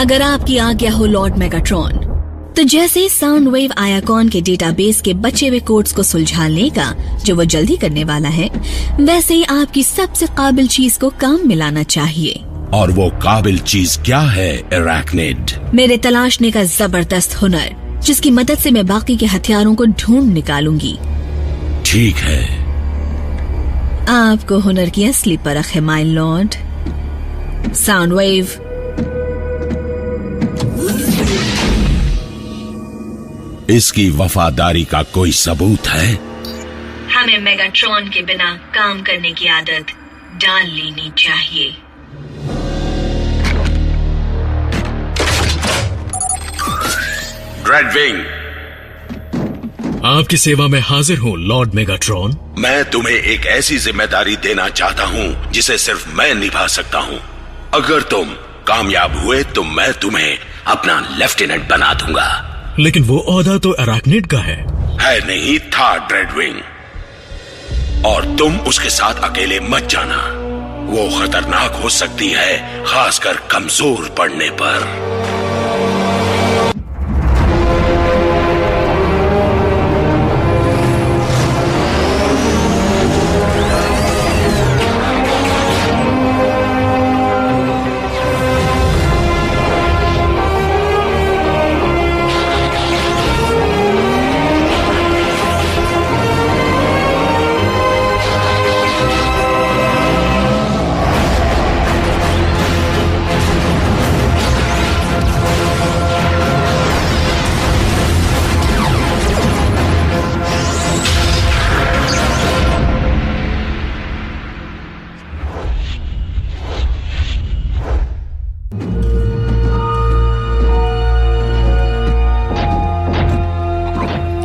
अगर आपकी आज्ञा हो लॉर्ड मेगाट्रॉन, तो जैसे साउंड वेव आयाकॉन के डेटाबेस के बचे हुए कोड्स को सुलझा लेगा, जो वो जल्दी करने वाला है, वैसे ही आपकी सबसे काबिल चीज को काम में लाना चाहिए। और वो काबिल चीज क्या है अराकनिड? मेरे तलाशने का जबरदस्त हुनर, जिसकी मदद से मैं बाकी के हथियारों को ढूंढ निकालूंगी। ठीक है। आपको हुनर की असली परख है माय लॉर्ड। Sound wave. इसकी वफादारी का कोई सबूत है? हमें मेगाट्रॉन के बिना काम करने की आदत डाल लेनी चाहिए। ड्रेडविंग, आपकी सेवा में हाजिर हूँ लॉर्ड मेगाट्रॉन। मैं तुम्हें एक ऐसी जिम्मेदारी देना चाहता हूँ जिसे सिर्फ मैं निभा सकता हूँ। अगर तुम कामयाब हुए तो मैं तुम्हें अपना लेफ्टिनेंट बना दूंगा। लेकिन वो ओहदा तो अराकनिड का है नहीं था ड्रेडविंग, और तुम उसके साथ अकेले मत जाना। वो खतरनाक हो सकती है, खासकर कमजोर पड़ने पर।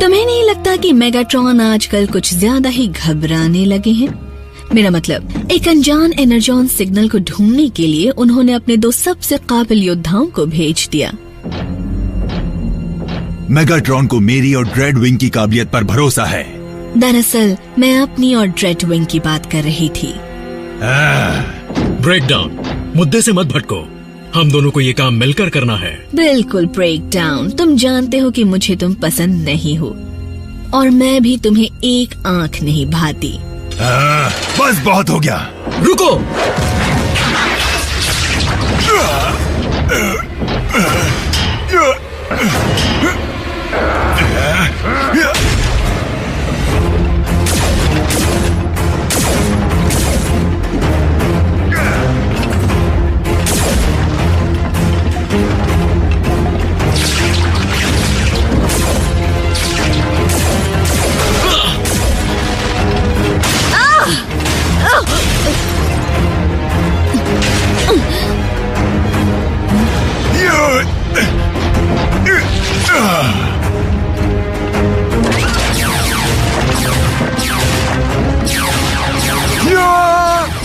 तुम्हें नहीं लगता कि मेगाट्रॉन आजकल कुछ ज्यादा ही घबराने लगे हैं? मेरा मतलब, एक अनजान एनर्जॉन सिग्नल को ढूंढने के लिए उन्होंने अपने 2 सबसे काबिल योद्धाओं को भेज दिया। मेगाट्रॉन को मेरी और ड्रेडविंग की काबिलियत पर भरोसा है। दरअसल मैं अपनी और ड्रेडविंग की बात कर रही थी। ब्रेक डाउन, मुद्दे से मत भटको। हम दोनों को ये काम मिलकर करना है। बिल्कुल ब्रेक डाउन। तुम जानते हो कि मुझे तुम पसंद नहीं हो, और मैं भी तुम्हें एक आंख नहीं भाती। बस बहुत हो गया। रुको।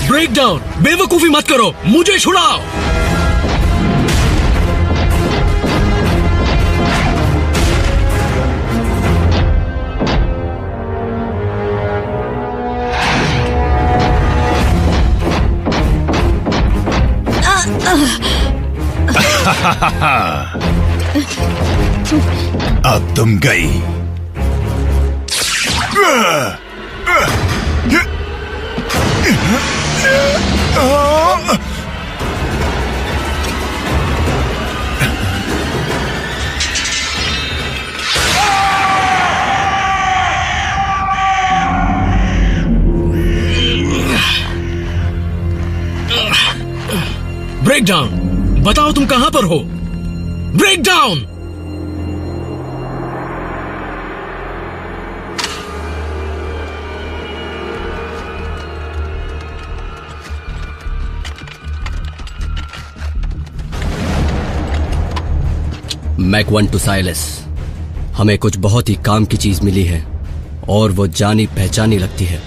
ब्रेक डाउन, बेवकूफी मत करो, मुझे छुड़ाओ। अब तुम गई। ब्रेक डाउन, बताओ तुम कहां पर हो? Break down. मैक 1 टू साइलस, हमें कुछ बहुत ही काम की चीज मिली है और वो जानी पहचानी लगती है।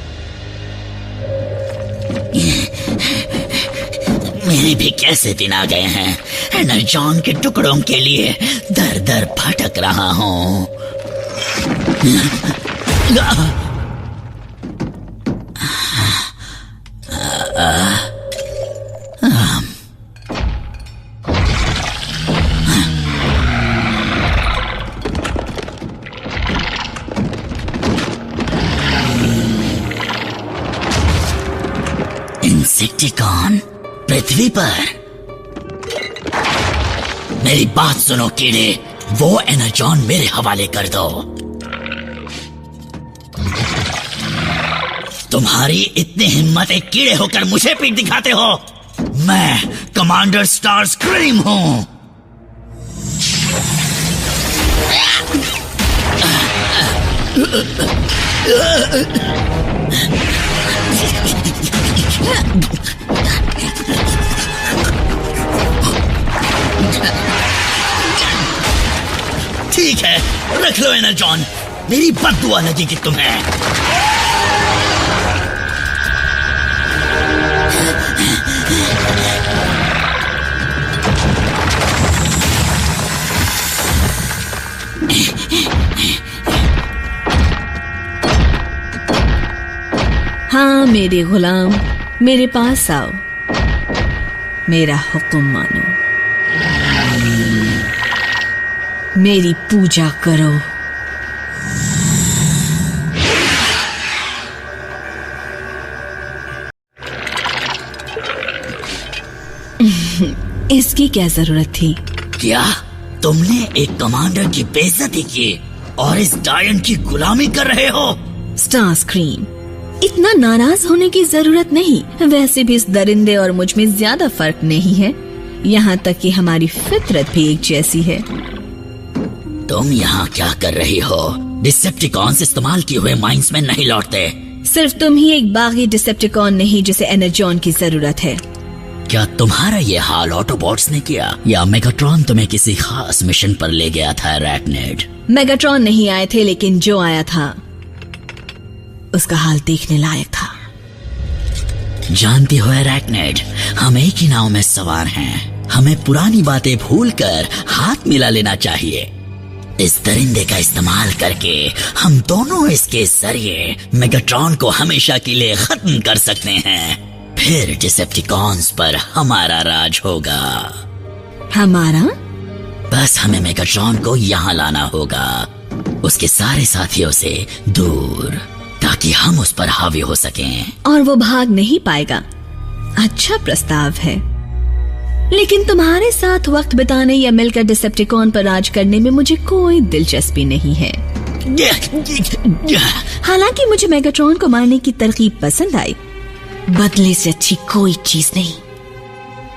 मेरे भी कैसे दिन आ गए हैं। एनर्जॉन के टुकड़ों के लिए दर दर भटक रहा हूं। इंसेक्टिकॉन पृथ्वी पर? मेरी बात सुनो कीड़े, वो एनर्जॉन मेरे हवाले कर दो। तुम्हारी इतनी हिम्मत है कीड़े होकर मुझे पीठ दिखाते हो? मैं कमांडर स्टार स्क्रीम हूं। ठीक है, रख लो एनर्जॉन, मेरी बददुआ लगेगी तुम्हें। हाँ मेरे गुलाम, मेरे पास आओ, मेरा हुक्म मानो, मेरी पूजा करो। इसकी क्या जरूरत थी? क्या तुमने एक कमांडर की बेइज्जती की और इस डायन की गुलामी कर रहे हो? स्टार स्क्रीम, इतना नाराज होने की जरूरत नहीं। वैसे भी इस दरिंदे और मुझ में ज्यादा फर्क नहीं है, यहाँ तक कि हमारी फितरत भी एक जैसी है। तुम यहाँ क्या कर रही हो? डिसेप्टिकॉन्स इस्तेमाल किए हुए माइंस में नहीं लौटते। सिर्फ तुम ही एक बागी डिसेप्टिकॉन नहीं जिसे एनर्जॉन की जरूरत है। क्या तुम्हारा ये हाल ऑटोबॉट्स ने किया या मेगाट्रॉन तुम्हें किसी खास मिशन पर ले गया था अरैक्निड? मेगाट्रॉन नहीं आए थे, लेकिन जो आया था उसका हाल देखने लायक था। जानती हो अरैक्निड, हम एक ही नाव में सवार हैं। हमें पुरानी बातें भूलकर हाथ मिला लेना चाहिए। इस दरिंदे का इस्तेमाल करके हम दोनों इसके जरिए मेगाट्रॉन को हमेशा के लिए खत्म कर सकते हैं। फिर डिसेप्टिकॉन्स पर हमारा राज होगा। हमारा? बस हमें मेगाट्रॉन को यहाँ लाना होगा, उसके सारे साथियों से दूर, ताकि हम उस पर हावी हो सकें। और वो भाग नहीं पाएगा। अच्छा प्रस्ताव है, लेकिन तुम्हारे साथ वक्त बिताने या मिलकर डिसेप्टिकॉन पर राज करने में मुझे कोई दिलचस्पी नहीं है। हालांकि मुझे मेगाट्रॉन को मारने की तरकीब पसंद आई, बदले से अच्छी कोई चीज नहीं।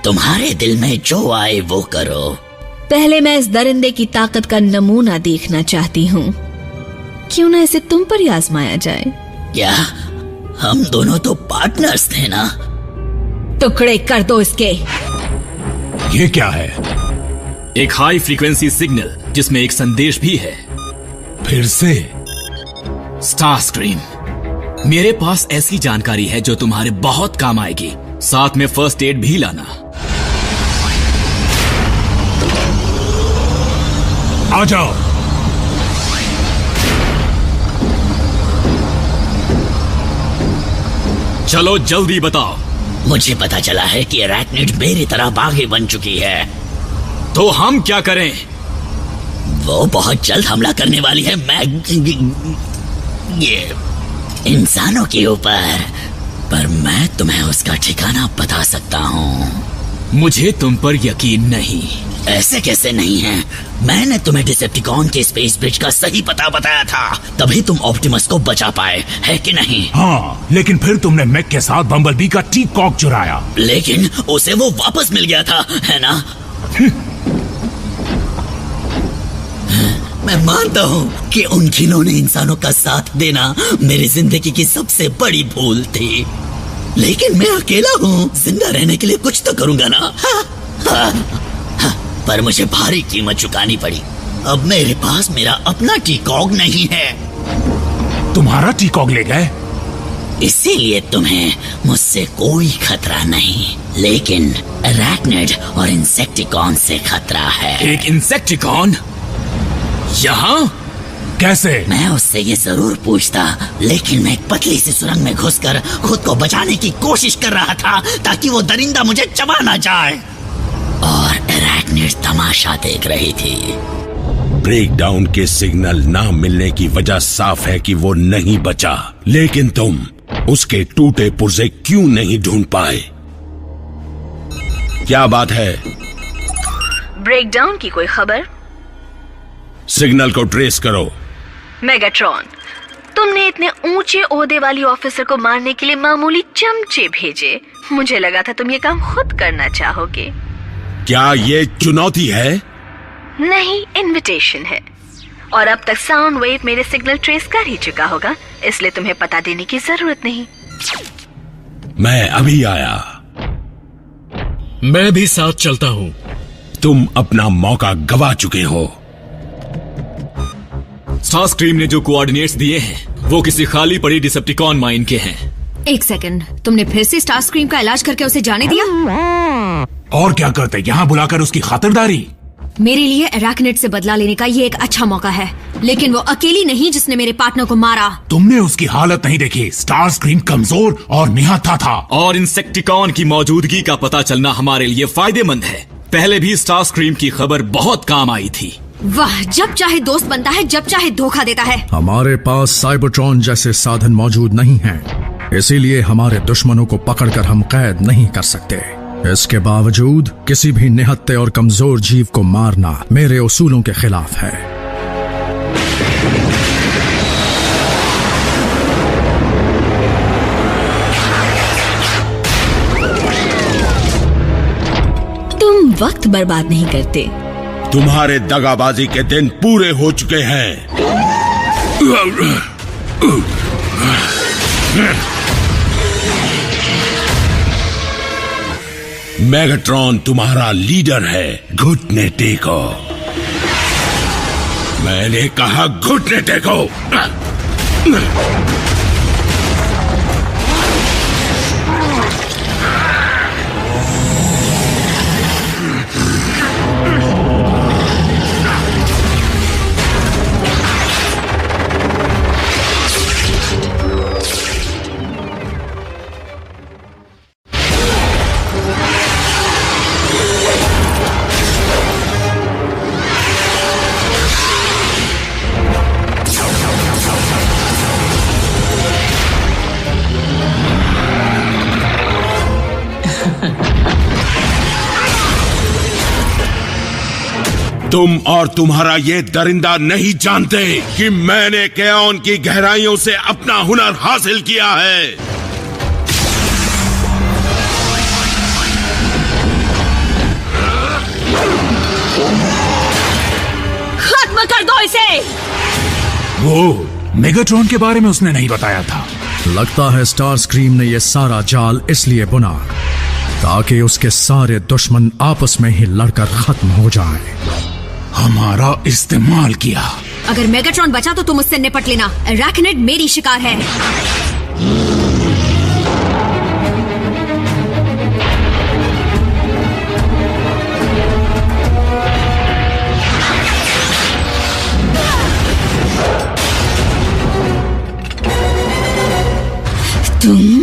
तुम्हारे दिल में जो आए वो करो। पहले मैं इस दरिंदे की ताकत का नमूना देखना चाहती हूँ। क्यों ना इसे तुम पर ही आजमाया जाए? क्या हम दोनों तो पार्टनर्स थे ना? टुकड़े कर दो इसके। ये क्या है? एक हाई फ्रीक्वेंसी सिग्नल जिसमें एक संदेश भी है। फिर से? स्टार स्क्रीम, मेरे पास ऐसी जानकारी है जो तुम्हारे बहुत काम आएगी। साथ में फर्स्ट एड भी लाना। आ जाओ। चलो जल्दी बताओ। मुझे पता चला है कि अरैक्निड मेरी तरह बागी बन चुकी है। तो हम क्या करें? वो बहुत जल्द हमला करने वाली है ये इंसानों के ऊपर, पर मैं तुम्हें उसका ठिकाना बता सकता हूँ। मुझे तुम पर यकीन नहीं। ऐसे कैसे नहीं है? मैंने तुम्हें डिसेप्टिकॉन के स्पेस ब्रिज का सही पता बताया था, तभी तुम ऑप्टिमस को बचा पाए, है कि नहीं? हाँ, लेकिन फिर तुमने मैक के साथ बम्बलबी का टी-कॉक चुराया। लेकिन उसे वो वापस मिल गया था, है ना? मैं मानता हूँ कि उन खिलौने इंसानों का साथ देना मेरी जिंदगी की सबसे बड़ी भूल थी, लेकिन मैं अकेला हूँ, जिंदा रहने के लिए कुछ तो करूंगा ना। पर मुझे भारी कीमत चुकानी पड़ी। अब मेरे पास मेरा अपना टी-कॉग नहीं है। तुम्हारा टी-कॉग ले गए? इसीलिए तुम्हें मुझसे कोई खतरा नहीं, लेकिन अरैक्निड और इंसेक्टिकॉन से खतरा है। एक इंसेक्टिकॉन यहाँ? कैसे? मैं उससे ये जरूर पूछता, लेकिन मैं एक पतली सी सुरंग में घुसकर खुद को बचाने की कोशिश कर रहा था ताकि वो दरिंदा मुझे चबा ना जाए, और अरैक्निड तमाशा देख रही थी। ब्रेकडाउन के सिग्नल ना मिलने की वजह साफ है कि वो नहीं बचा, लेकिन तुम उसके टूटे पुर्जे क्यों नहीं ढूंढ पाए? क्या बात है? ब्रेकडाउन की कोई खबर? सिग्नल को ट्रेस करो। मेगाट्रॉन, तुमने इतने ऊंचे ओहदे वाली ऑफिसर को मारने के लिए मामूली चमचे भेजे। मुझे लगा था तुम ये काम खुद करना चाहोगे। क्या ये चुनौती है? नहीं, इनविटेशन है। और अब तक साउंड वेव मेरे सिग्नल ट्रेस कर ही चुका होगा, इसलिए तुम्हें पता देने की जरूरत नहीं। मैं अभी आया। मैं भी साथ चलता हूं। तुम अपना मौका गवा चुके हो। स्टारस्क्रीम ने जो कोऑर्डिनेट्स दिए हैं वो किसी खाली पड़ी डिसेप्टिकॉन माइन के हैं। एक सेकंड, तुमने फिर से स्टारस्क्रीम का इलाज करके उसे जाने दिया? और क्या करते, यहाँ बुलाकर उसकी खातिरदारी? मेरे लिए अराकनेड से बदला लेने का ये एक अच्छा मौका है, लेकिन वो अकेली नहीं जिसने मेरे पार्टनर को मारा। तुमने उसकी हालत नहीं देखी। स्टारस्क्रीम कमजोर और निहत्था था। और इंसेक्टिकॉन की मौजूदगी का पता चलना हमारे लिए फायदेमंद है। पहले भी स्टारस्क्रीम की खबर बहुत काम आई थी। वाह, जब चाहे दोस्त बनता है, जब चाहे धोखा देता है। हमारे पास साइबरट्रॉन जैसे साधन मौजूद नहीं हैं, इसीलिए हमारे दुश्मनों को पकड़कर हम कैद नहीं कर सकते। इसके बावजूद किसी भी निहत्ते और कमजोर जीव को मारना मेरे उसूलों के खिलाफ है। तुम वक्त बर्बाद नहीं करते। तुम्हारे दगाबाजी के दिन पूरे हो चुके हैं। मेगाट्रॉन तुम्हारा लीडर है। घुटने टेको। मैंने कहा घुटने टेको। तुम और तुम्हारा ये दरिंदा नहीं जानते कि मैंने केओन की गहराइयों से अपना हुनर हासिल किया है। खत्म कर दो इसे। वो मेगाट्रॉन के बारे में उसने नहीं बताया था। लगता है स्टारस्क्रीम ने यह सारा जाल इसलिए बुना ताकि उसके सारे दुश्मन आपस में ही लड़कर खत्म हो जाएं। हमारा इस्तेमाल किया। अगर मेगाट्रॉन बचा तो तुम उससे निपट लेना। अराकनेड मेरी शिकार है। तुम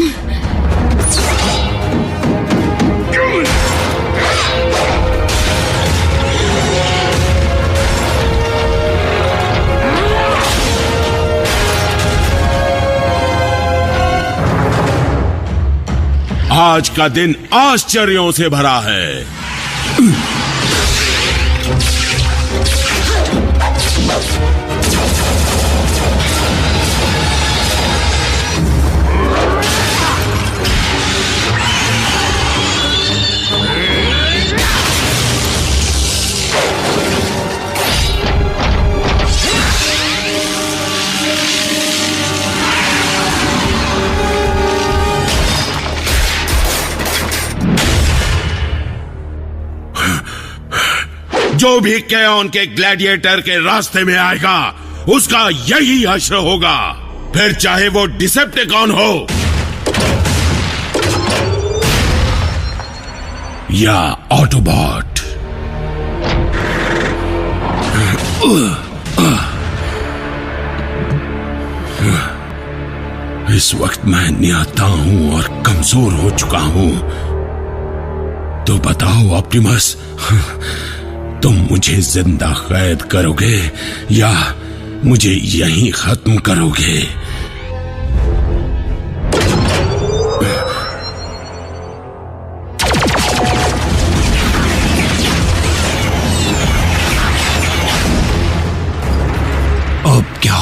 आज का दिन आश्चर्यों से भरा है। जो भी केओन के ग्लैडिएटर के रास्ते में आएगा उसका यही हश्र होगा, फिर चाहे वो डिसेप्टिकॉन हो या ऑटोबॉट। इस वक्त मैं निहत्था हूं और कमजोर हो चुका हूं। तो बताओ ऑप्टिमस, तुम मुझे जिंदा कैद करोगे या मुझे यहीं खत्म करोगे?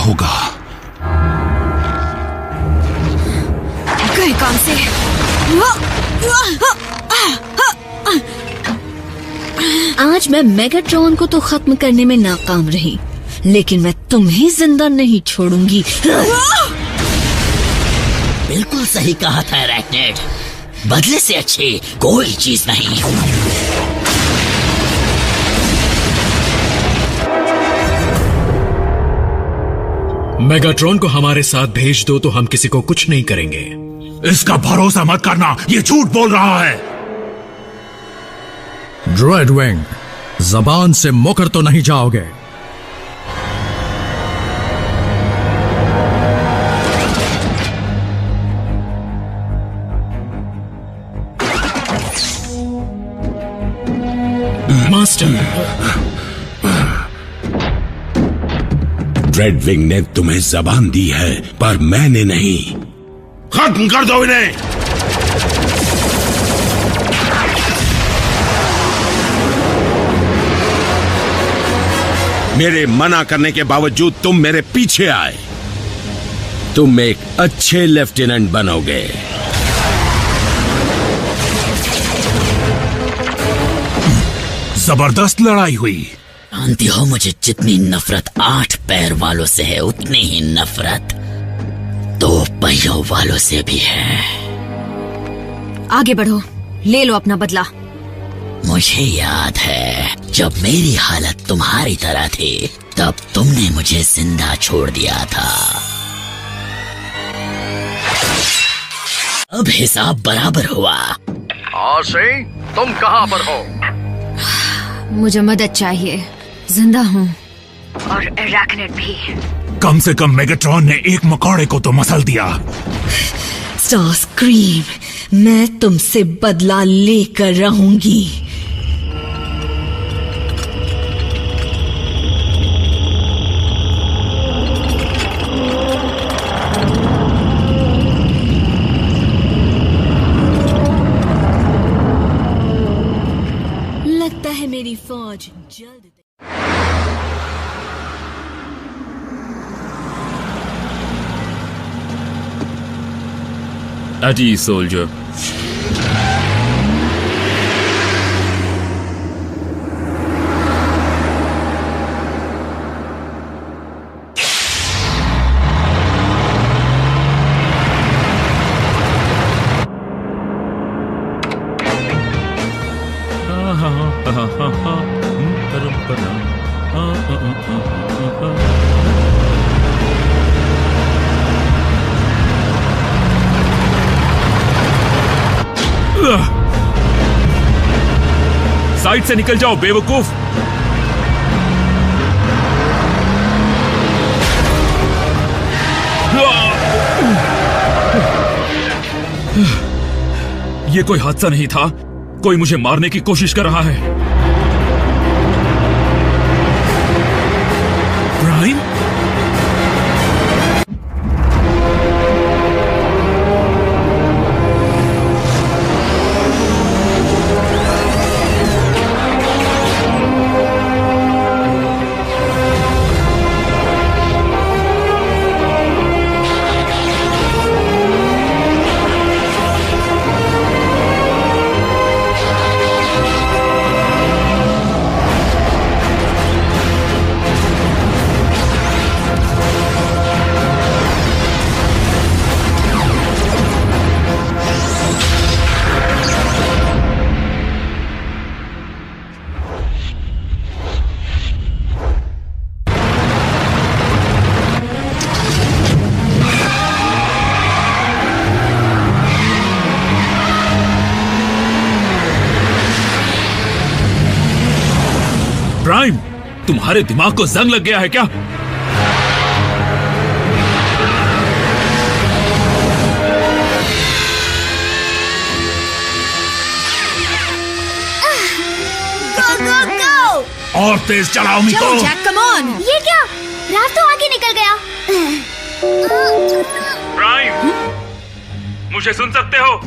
होगा। गए काम से। आज मैं मेगाट्रॉन को तो खत्म करने में नाकाम रही, लेकिन मैं तुम्हें जिंदा नहीं छोड़ूंगी। बिल्कुल सही कहा था अरैक्निड, बदले से अच्छी कोई चीज नहीं। मेगाट्रॉन को हमारे साथ भेज दो तो हम किसी को कुछ नहीं करेंगे। इसका भरोसा मत करना, ये झूठ बोल रहा है। ड्रेडविंग, जबान से मुकर तो नहीं जाओगे? मास्टर, ड्रेडविंग ने तुम्हें जबान दी है, पर मैंने नहीं। खत्म कर दो इन्हें। मेरे मना करने के बावजूद तुम मेरे पीछे आए। तुम एक अच्छे लेफ्टिनेंट बनोगे। जबरदस्त लड़ाई हुई। जानती हो मुझे जितनी नफरत 8 पैर वालों से है, उतनी ही नफरत 2 पहियों वालों से भी है। आगे बढ़ो, ले लो अपना बदला। मुझे याद है जब मेरी हालत तुम्हारी तरह थी, तब तुमने मुझे जिंदा छोड़ दिया था। अब हिसाब बराबर हुआ। आशी, तुम कहां पर हो? मुझे मदद चाहिए, जिंदा हूँ। और अरैक्निड भी। कम से कम मेगाट्रॉन ने एक मकोड़े को तो मसल दिया। स्टारस्क्रीम, मैं तुमसे बदला लेकर रहूंगी। लगता है मेरी फौज जल्द। At ease, soldier. साइड से निकल जाओ बेवकूफ। ये कोई हादसा नहीं था, कोई मुझे मारने की कोशिश कर रहा है। प्राइम? प्राइम, तुम्हारे दिमाग को जंग लग गया है क्या? और तेज चलाओ मिको। Jack, come on. ये क्या? रात तो आगे निकल गया। प्राइम, मुझे सुन सकते हो?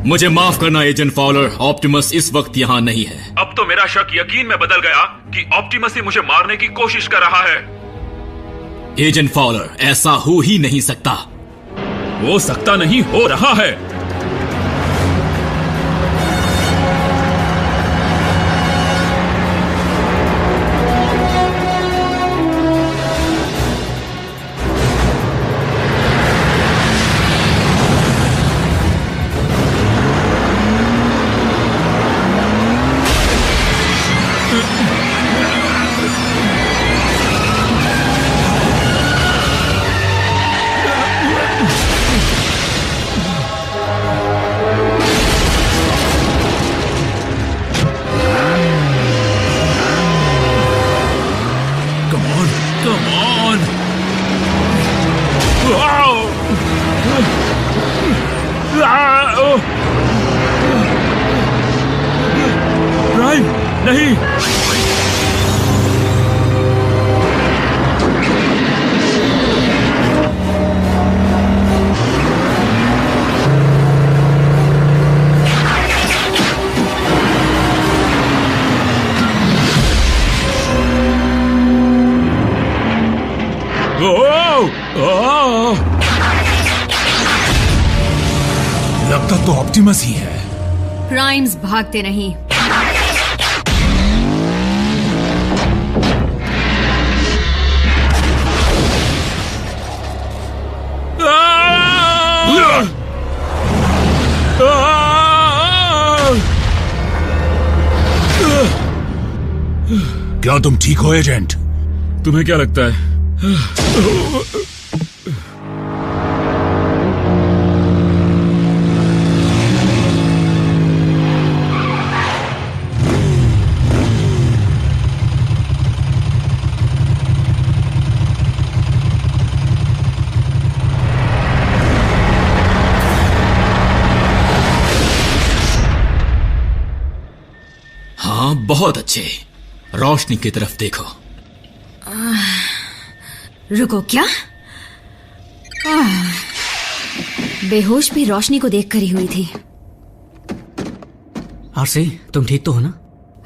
मुझे माफ करना एजेंट फॉलर, ऑप्टिमस इस वक्त यहाँ नहीं है। अब तो मेरा शक यकीन में बदल गया कि ऑप्टिमस ही मुझे मारने की कोशिश कर रहा है। एजेंट फॉलर, ऐसा हो ही नहीं सकता। हो सकता नहीं, हो रहा है। प्राइम, नहीं। लगता तो ऑप्टिमस ही है। प्राइम्स भागते नहीं। क्या तुम ठीक हो एजेंट? तुम्हें क्या लगता है? हाँ, बहुत अच्छे। रोशनी की तरफ देखो। रुको, क्या? बेहोश भी रोशनी को देखकर ही हुई थी। आरसी, तुम ठीक तो हो ना?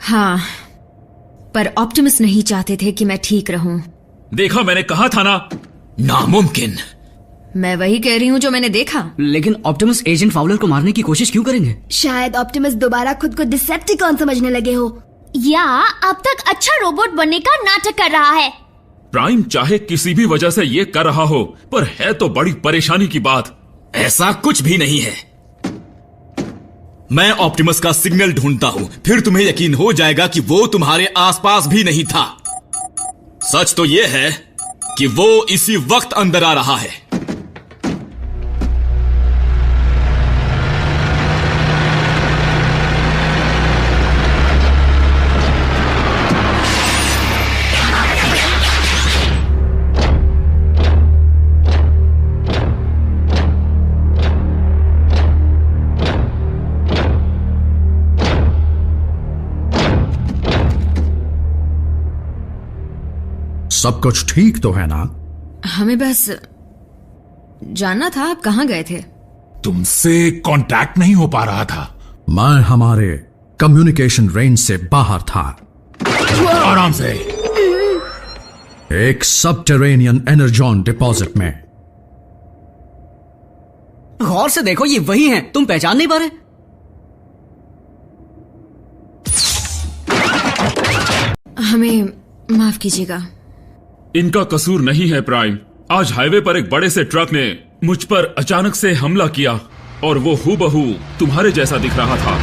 हाँ, पर ऑप्टिमस नहीं चाहते थे कि मैं ठीक रहूं। देखा, मैंने कहा था ना, नामुमकिन। मैं वही कह रही हूँ जो मैंने देखा। लेकिन ऑप्टिमस एजेंट फाउलर को मारने की कोशिश क्यों करेंगे? शायद ऑप्टिमस दोबारा खुद को डिसेप्टिकॉन समझने लगे हो, या अब तक अच्छा रोबोट बनने का नाटक कर रहा है। प्राइम चाहे किसी भी वजह से ये कर रहा हो, पर है तो बड़ी परेशानी की बात। ऐसा कुछ भी नहीं है। मैं ऑप्टिमस का सिग्नल ढूंढता हूं, फिर तुम्हें यकीन हो जाएगा कि वो तुम्हारे आसपास भी नहीं था। सच तो यह है कि वो इसी वक्त अंदर आ रहा है। सब कुछ ठीक तो है ना? हमें बस जानना था आप कहां गए थे। तुमसे कांटेक्ट नहीं हो पा रहा था। मैं हमारे कम्युनिकेशन रेंज से बाहर था। आराम से। एक सबटेरेनियन एनर्जॉन डिपॉजिट में। गौर से देखो, ये वही हैं। तुम पहचान नहीं पा रहे? हमें माफ कीजिएगा। इनका कसूर नहीं है प्राइम। आज हाईवे पर एक बड़े से ट्रक ने मुझ पर अचानक से हमला किया और वो हूबहू तुम्हारे जैसा दिख रहा था।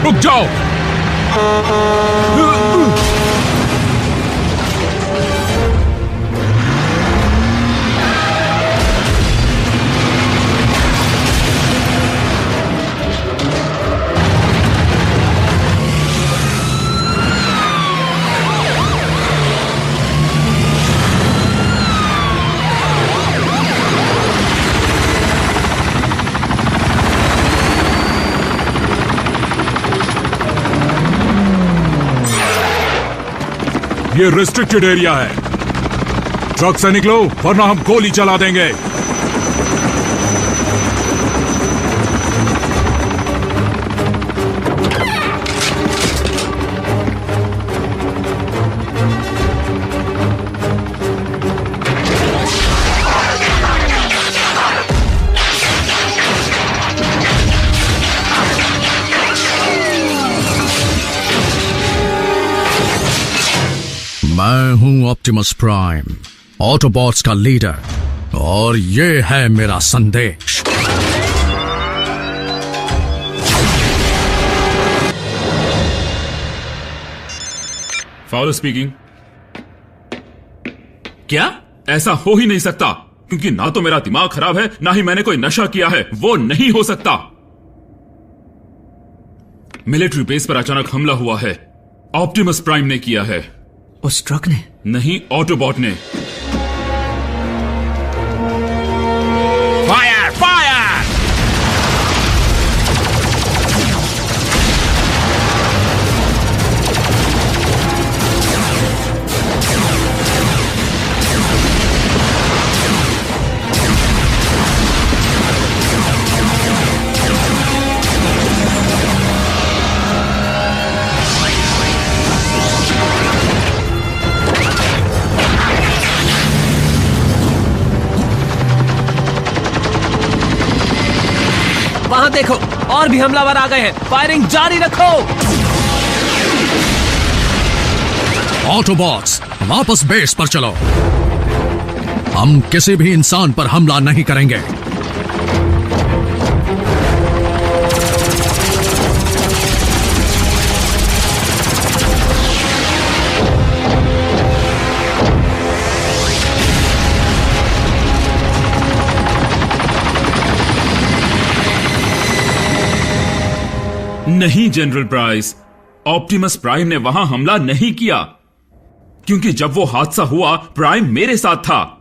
रुक जाओ। ये रिस्ट्रिक्टेड एरिया है। ट्रक से निकलो वरना हम गोली चला देंगे। मैं हूं ऑप्टिमस प्राइम, ऑटोबॉट्स का लीडर, और ये है मेरा संदेश। Fowler speaking. क्या ऐसा हो ही नहीं सकता, क्योंकि ना तो मेरा दिमाग खराब है, ना ही मैंने कोई नशा किया है। वो नहीं हो सकता। मिलिट्री बेस पर अचानक हमला हुआ है। ऑप्टिमस प्राइम ने किया है। उस ट्रक ने? नहीं, ऑटोबॉट ने। Fire fire! वहां देखो, और भी हमलावर आ गए हैं। फायरिंग जारी रखो। ऑटोबॉट्स, वापस बेस पर चलो। हम किसी भी इंसान पर हमला नहीं करेंगे। नहीं जनरल प्राइस, ऑप्टिमस प्राइम ने वहां हमला नहीं किया, क्योंकि जब वो हादसा हुआ प्राइम मेरे साथ था।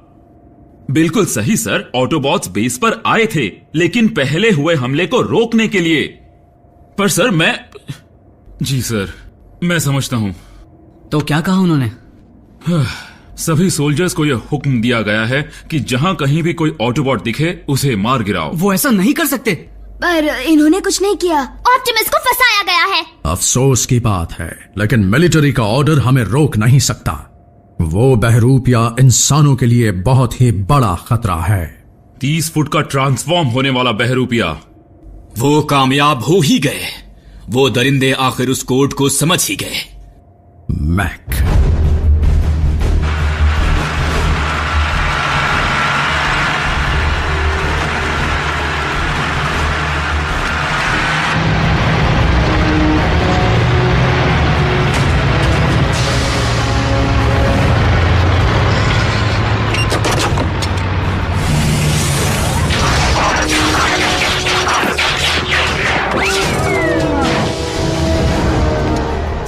बिल्कुल सही सर, ऑटोबॉट्स बेस पर आए थे, लेकिन पहले हुए हमले को रोकने के लिए। पर सर जी सर, मैं समझता हूं। तो क्या कहा उन्होंने? सभी सोल्जर्स को यह हुक्म दिया गया है कि जहां कहीं भी कोई ऑटोबॉट दिखे उसे मार गिराओ। वो ऐसा नहीं कर सकते। पर इन्होंने कुछ नहीं किया। ऑप्टिमस को फंसाया गया है। अफसोस की बात है, लेकिन मिलिट्री का ऑर्डर हमें रोक नहीं सकता। वो बहरूपिया इंसानों के लिए बहुत ही बड़ा खतरा है। 30 फुट का ट्रांसफॉर्म होने वाला बहरूपिया। वो कामयाब हो ही गए। वो दरिंदे आखिर उस कोड को समझ ही गए। मैक,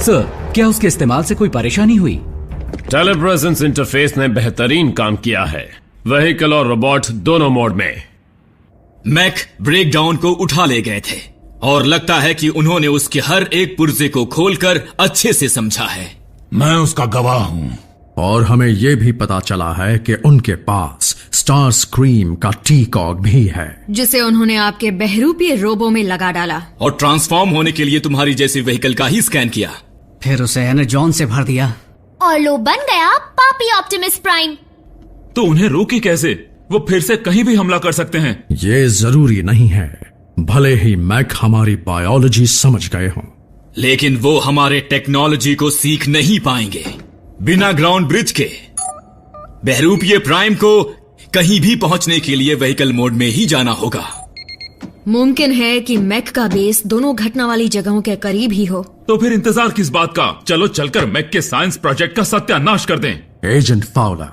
सर, क्या उसके इस्तेमाल से कोई परेशानी हुई? टेलीप्रेजेंस इंटरफेस ने बेहतरीन काम किया है, व्हीकल और रोबोट दोनों मोड में। मैक ब्रेकडाउन को उठा ले गए थे और लगता है कि उन्होंने उसके हर एक पुर्जे को खोलकर अच्छे से समझा है। मैं उसका गवाह हूं। और हमें यह भी पता चला है कि उनके पास स्टार स्क्रीम का टी-कॉग भी है, जिसे उन्होंने आपके बहरूपीय रोबो में लगा डाला और ट्रांसफॉर्म होने के लिए तुम्हारी जैसी व्हीकल का ही स्कैन किया, फिर उसे एनर्जॉन से भर दिया और लो बन गया पापी ऑप्टिमस प्राइम। तो उन्हें रोके कैसे? वो फिर से कहीं भी हमला कर सकते हैं। ये जरूरी नहीं है, भले ही मैक हमारी बायोलॉजी समझ गए हों, लेकिन वो हमारे टेक्नोलॉजी को सीख नहीं पाएंगे। बिना ग्राउंड ब्रिज के बहरूपीय प्राइम को कहीं भी पहुंचने के लिए व्हीकल मोड में ही जाना होगा। मुमकिन है कि मैक का बेस दोनों घटना वाली जगहों के करीब ही हो। तो फिर इंतजार किस बात का? चलो चलकर मैक के साइंस प्रोजेक्ट का सत्यानाश कर दें। एजेंट फाउलर,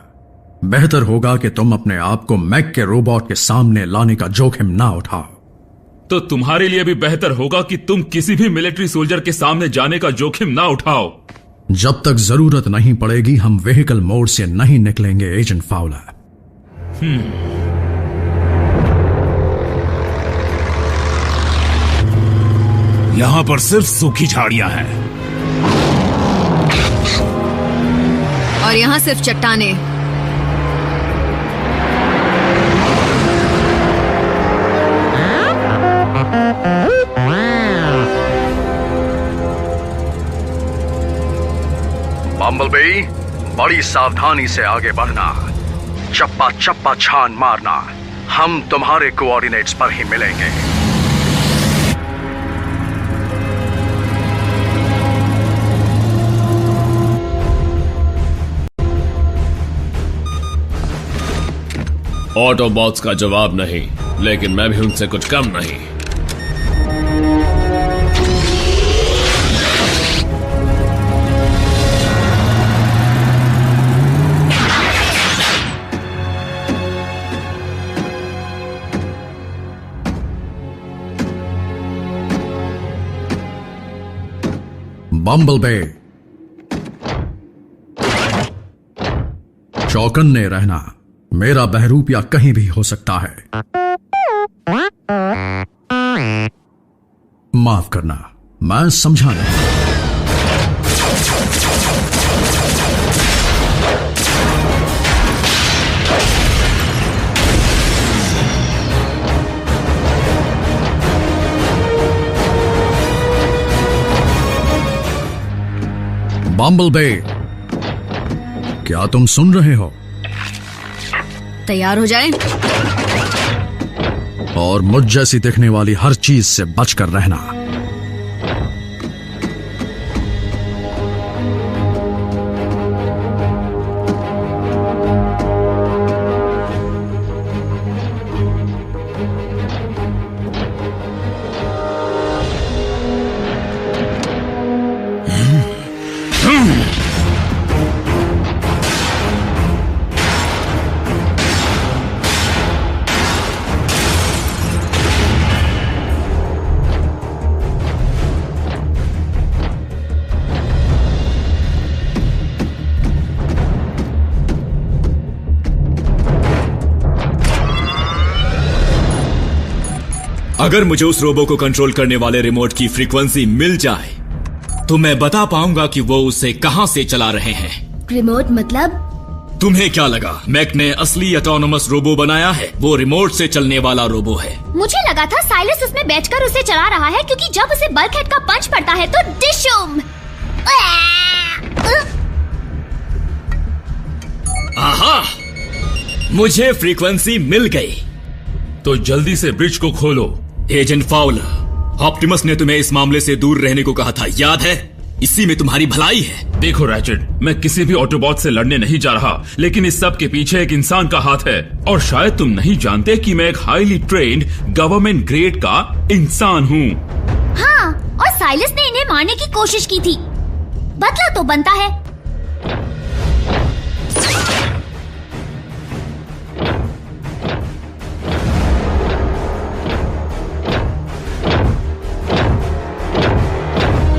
बेहतर होगा कि तुम अपने आप को मैक के रोबोट के सामने लाने का जोखिम ना उठाओ। तो तुम्हारे लिए भी बेहतर होगा कि तुम किसी भी मिलिट्री सोल्जर के सामने जाने का जोखिम ना उठाओ। जब तक जरूरत नहीं पड़ेगी हम व्हीकल मोड से नहीं निकलेंगे एजेंट फाउलर। यहां पर सिर्फ सूखी झाड़ियां हैं और यहाँ सिर्फ चट्टाने। बम्बलबी, बड़ी सावधानी से आगे बढ़ना, चप्पा चप्पा छान मारना। हम तुम्हारे कोऑर्डिनेट्स पर ही मिलेंगे। ऑटोबॉट्स का जवाब नहीं, लेकिन मैं भी उनसे कुछ कम नहीं। बम्बलबे, चौकन्ने रहना। मेरा बहरूपिया कहीं भी हो सकता है। माफ करना, मैं समझा नहीं। बम्बलबे, क्या तुम सुन रहे हो? तैयार हो जाएं। और मुझ जैसी दिखने वाली हर चीज से बचकर रहना। अगर मुझे उस रोबो को कंट्रोल करने वाले रिमोट की फ्रीक्वेंसी मिल जाए तो मैं बता पाऊंगा कि वो उसे कहां से चला रहे हैं। रिमोट मतलब? तुम्हें क्या लगा मैक ने असली ऑटोनोमस रोबो बनाया है? वो रिमोट से चलने वाला रोबो है। मुझे लगा था साइलस उसमें बैठकर उसे चला रहा है, क्योंकि जब उसे बल्कहेड का पंच पड़ता है तो डिशुम। आहा, मुझे फ्रीक्वेंसी मिल गई। तो जल्दी से ब्रिज को खोलो। एजेंट फाउलर, ऑप्टिमस ने तुम्हें इस मामले से दूर रहने को कहा था, याद है? इसी में तुम्हारी भलाई है। देखो रैचेट, मैं किसी भी ऑटोबॉट से लड़ने नहीं जा रहा, लेकिन इस सब के पीछे एक इंसान का हाथ है। और शायद तुम नहीं जानते कि मैं एक हाईली ट्रेन्ड गवर्नमेंट ग्रेड का इंसान हूँ। हाँ, और साइलस ने इन्हें मारने की कोशिश की थी। बदला तो बनता है।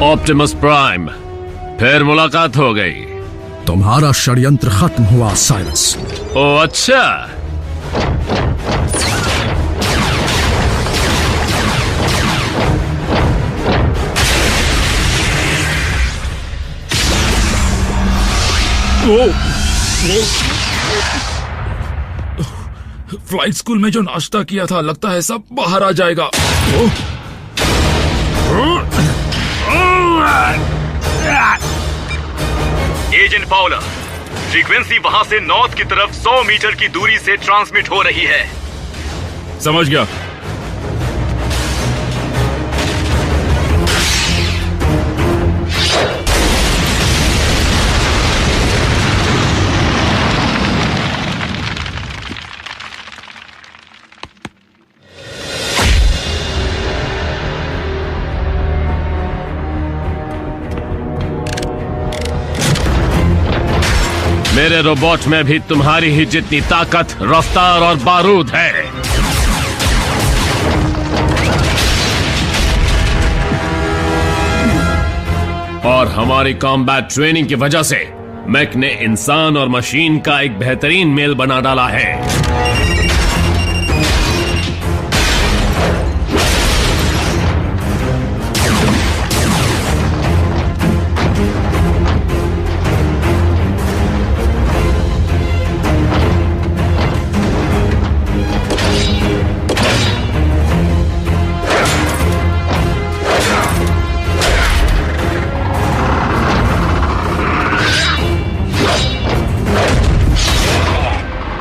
ऑप्टिमस प्राइम, फिर मुलाकात हो गई। तुम्हारा षड्यंत्र खत्म हुआ साइलस। ओ अच्छा, फ्लाइट स्कूल में जो नाश्ता किया था, लगता है सब बाहर आ जाएगा। एजेंट फाउलर, फ्रीक्वेंसी वहां से नॉर्थ की तरफ 100 मीटर की दूरी से ट्रांसमिट हो रही है। समझ गया। मेरे रोबोट में भी तुम्हारी ही जितनी ताकत, रफ्तार और बारूद है। और हमारी कॉम्बैट ट्रेनिंग की वजह से मैक ने इंसान और मशीन का एक बेहतरीन मेल बना डाला है।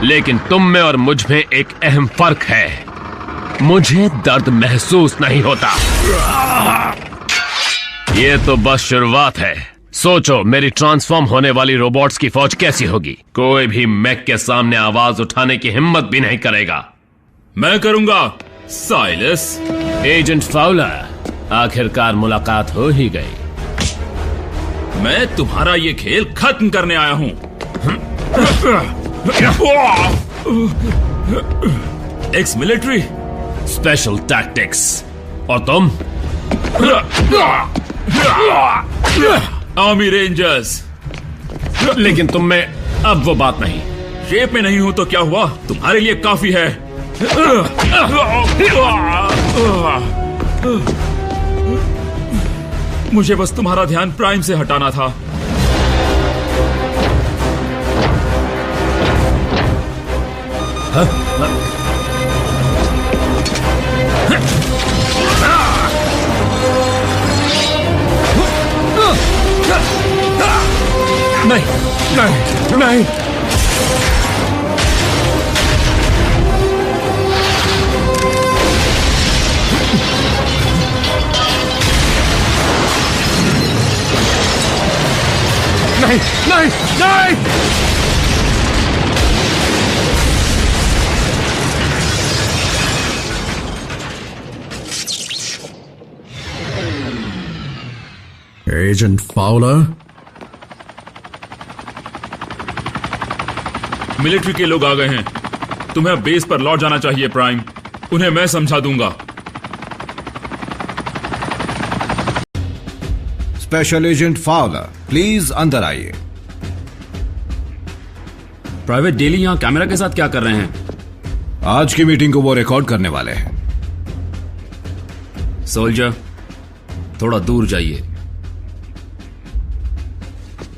लेकिन तुम में और मुझ में एक अहम फर्क है, मुझे दर्द महसूस नहीं होता। ये तो बस शुरुआत है, सोचो मेरी ट्रांसफॉर्म होने वाली रोबोट्स की फौज कैसी होगी। कोई भी मैक के सामने आवाज उठाने की हिम्मत भी नहीं करेगा। मैं करूंगा साइलस। एजेंट फाउलर, आखिरकार मुलाकात हो ही गई। मैं तुम्हारा ये खेल खत्म करने आया हूं। Ex military special tactics. और तुम? Army rangers. लेकिन तुम में अब वो बात नहीं। शेप में नहीं हूं तो क्या हुआ, तुम्हारे लिए काफी है। मुझे बस तुम्हारा ध्यान प्राइम से हटाना था। नहीं नहीं नहीं। नहीं नहीं नहीं। एजेंट फाउलर, मिलिट्री के लोग आ गए हैं। तुम्हें अब बेस पर लौट जाना चाहिए प्राइम। उन्हें मैं समझा दूंगा। स्पेशल एजेंट फाउलर, प्लीज अंदर आइए। प्राइवेट डेली यहां कैमरा के साथ क्या कर रहे हैं? आज की मीटिंग को वो रिकॉर्ड करने वाले हैं। सोल्जर, थोड़ा दूर जाइए।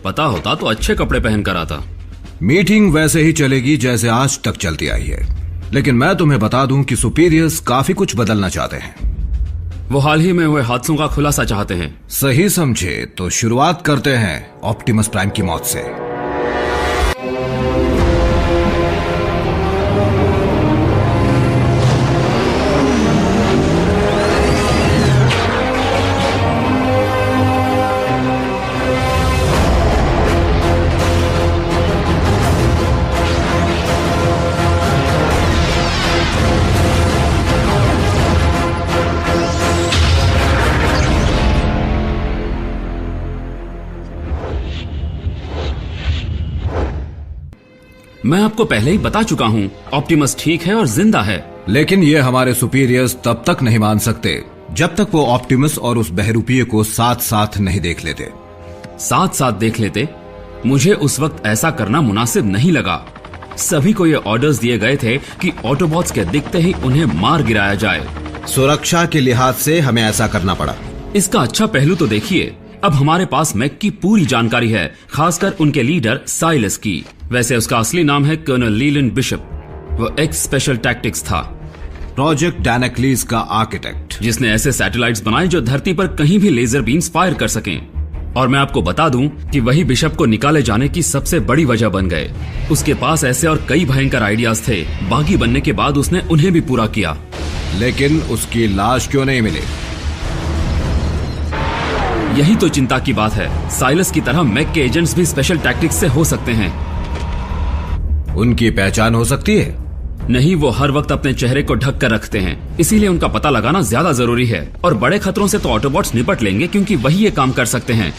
पता होता तो अच्छे कपड़े पहन कर आता। मीटिंग वैसे ही चलेगी जैसे आज तक चलती आई है, लेकिन मैं तुम्हें बता दूं कि सुपीरियर्स काफी कुछ बदलना चाहते हैं। वो हाल ही में हुए हादसों का खुलासा चाहते हैं। सही समझे तो शुरुआत करते हैं ऑप्टिमस प्राइम की मौत से। मैं आपको पहले ही बता चुका हूं, ऑप्टिमस ठीक है और जिंदा है। लेकिन ये हमारे सुपीरियर्स तब तक नहीं मान सकते जब तक वो ऑप्टिमस और उस बहरूपिये को साथ साथ नहीं देख लेते। साथ साथ देख लेते? मुझे उस वक्त ऐसा करना मुनासिब नहीं लगा। सभी को ये ऑर्डर्स दिए गए थे कि ऑटोबॉट्स के दिखते ही उन्हें मार गिराया जाए। सुरक्षा के लिहाज से हमें ऐसा करना पड़ा। इसका अच्छा पहलू तो देखिए, अब हमारे पास मैक की पूरी जानकारी है, खासकर उनके लीडर साइलस की। वैसे उसका असली नाम है कर्नल लीलैंड बिशप। वो एक्स स्पेशल टैक्टिक्स था, प्रोजेक्ट डैनाक्लीज का आर्किटेक्ट, जिसने ऐसे सैटेलाइट्स बनाए जो धरती पर कहीं भी लेजर बीम्स फायर कर सकें। और मैं आपको बता दूं कि वही बिशप को निकाले जाने की सबसे बड़ी वजह बन गए। उसके पास ऐसे और कई भयंकर आइडियाज थे, बागी बनने के बाद उसने उन्हें भी पूरा किया। लेकिन उसकी लाश क्यों नहीं मिली? यही तो चिंता की बात है। साइलस की तरह मैक के एजेंट्स भी स्पेशल टैक्टिक्स से हो सकते हैं। उनकी पहचान हो सकती है? नहीं, वो हर वक्त अपने चेहरे को ढक कर रखते हैं, इसीलिए उनका पता लगाना ज्यादा जरूरी है। और बड़े खतरों से तो ऑटोबॉट्स निपट लेंगे, क्योंकि वही ये काम कर सकते हैं।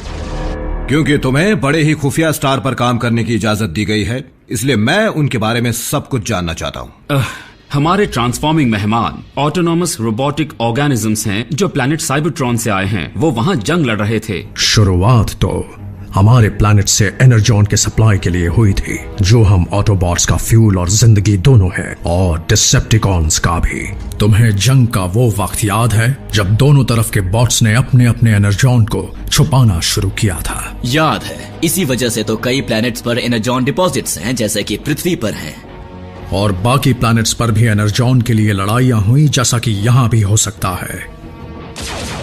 क्योंकि तुम्हें बड़े ही खुफिया स्टार पर काम करने की इजाजत दी गई है, इसलिए मैं उनके बारे में सब कुछ जानना चाहता हूँ। हमारे ट्रांसफॉर्मिंग मेहमान ऑटोनॉमस रोबोटिक ऑर्गेनिजम्स हैं जो प्लैनेट साइबरट्रॉन से आए हैं। वो वहाँ जंग लड़ रहे थे। शुरुआत तो हमारे प्लैनेट से एनर्जॉन के सप्लाई के लिए हुई थी, जो हम ऑटोबॉट्स का फ्यूल और जिंदगी दोनों है, और डिसेप्टिकॉन्स का भी। तुम्हें जंग का वो वक्त याद है जब दोनों तरफ के बॉट्स ने अपने अपने एनर्जॉन को छुपाना शुरू किया था? याद है। इसी वजह से तो कई प्लैनेट्स पर एनर्जॉन डिपॉजिट्स हैं, जैसे कि पृथ्वी पर हैं। और बाकी प्लैनेट्स पर भी एनर्जॉन के लिए लड़ाइयां हुई, जैसा कि यहाँ भी हो सकता है।